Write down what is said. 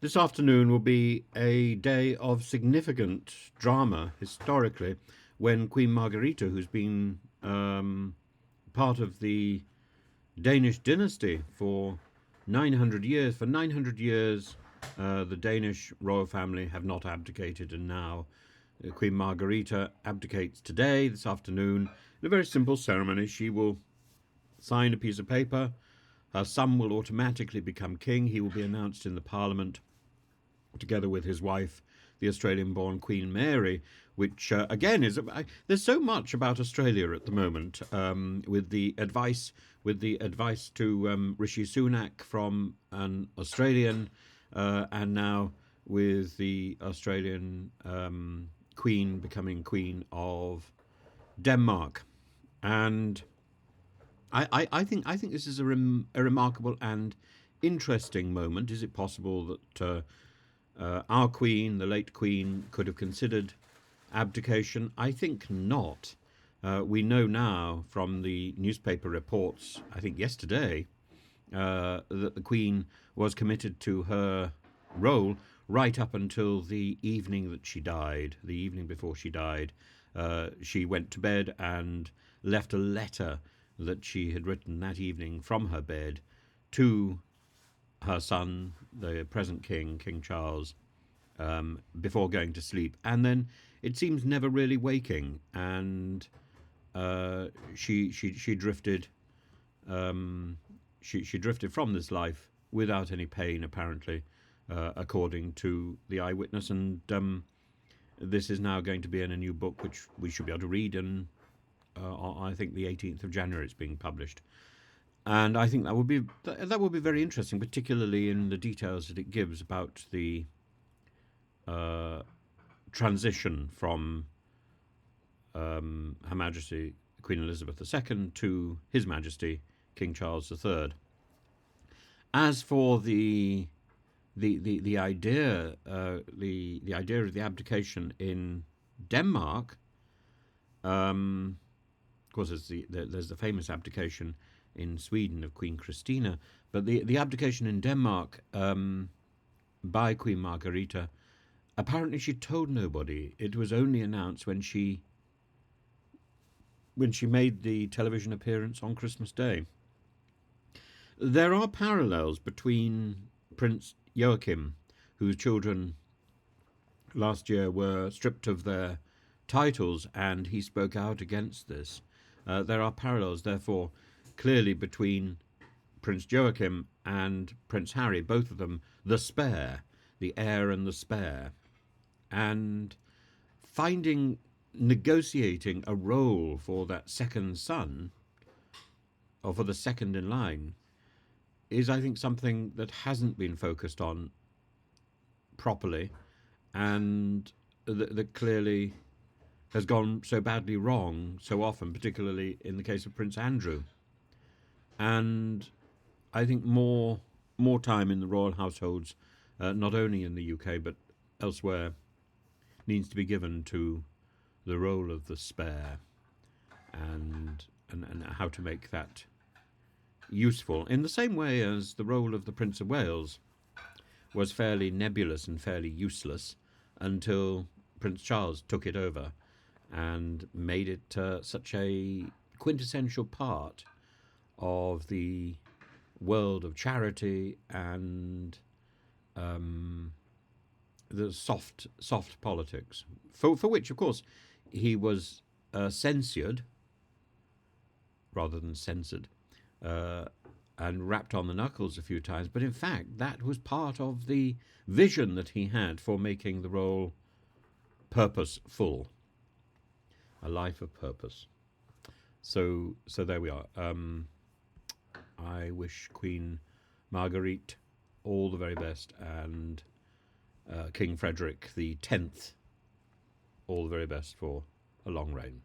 This afternoon will be a day of significant drama historically when Queen Margrethe, who's been part of the Danish dynasty for 900 years, the Danish royal family have not abdicated, and now Queen Margrethe abdicates today, this afternoon, in a very simple ceremony. She will sign a piece of paper. Her son will automatically become king. He will be announced in the parliament together with his wife, the Australian-born Queen Mary, which again is there's so much about Australia at the moment, with the advice to Rishi Sunak from an Australian, and now with the Australian Queen becoming Queen of Denmark, and I think this is a remarkable and interesting moment. Is it possible that our Queen, the late Queen, could have considered abdication? I think not. We know now from the newspaper reports, I think yesterday, that the Queen was committed to her role right up until the evening that she died. The evening before she died, she went to bed and left a letter that she had written that evening from her bed to her son, the present king, King Charles, before going to sleep, and then it seems never really waking, and she drifted. She drifted from this life without any pain, apparently, according to the eyewitness, and this is now going to be in a new book, which we should be able to read, and I think the 18th of January it's being published. And I think that would be very interesting, particularly in the details that it gives about the transition from Her Majesty Queen Elizabeth II to His Majesty King Charles III. As for the idea of the abdication in Denmark, of course, there's the famous abdication in Sweden of Queen Christina, but the abdication in Denmark by Queen Margrethe, apparently she told nobody. It was only announced when she made the television appearance on Christmas Day. There are parallels between Prince Joachim, whose children last year were stripped of their titles, and he spoke out against this. There are parallels, therefore, clearly between Prince Joachim and Prince Harry, both of them the spare, the heir and the spare, and negotiating a role for that second son, or for the second in line, is, I think, something that hasn't been focused on properly, and that clearly has gone so badly wrong so often, particularly in the case of Prince Andrew. And I think more time in the royal households, not only in the UK but elsewhere, needs to be given to the role of the spare, and how to make that useful, in the same way as the role of the Prince of Wales was fairly nebulous and fairly useless until Prince Charles took it over and made it such a quintessential part of the world of charity and the soft politics, for which, of course, he was censured rather than censored, and rapped on the knuckles a few times. But in fact, that was part of the vision that he had for making the role purposeful, a life of purpose. So there we are. I wish Queen Marguerite all the very best, and King Frederick the 10th all the very best for a long reign.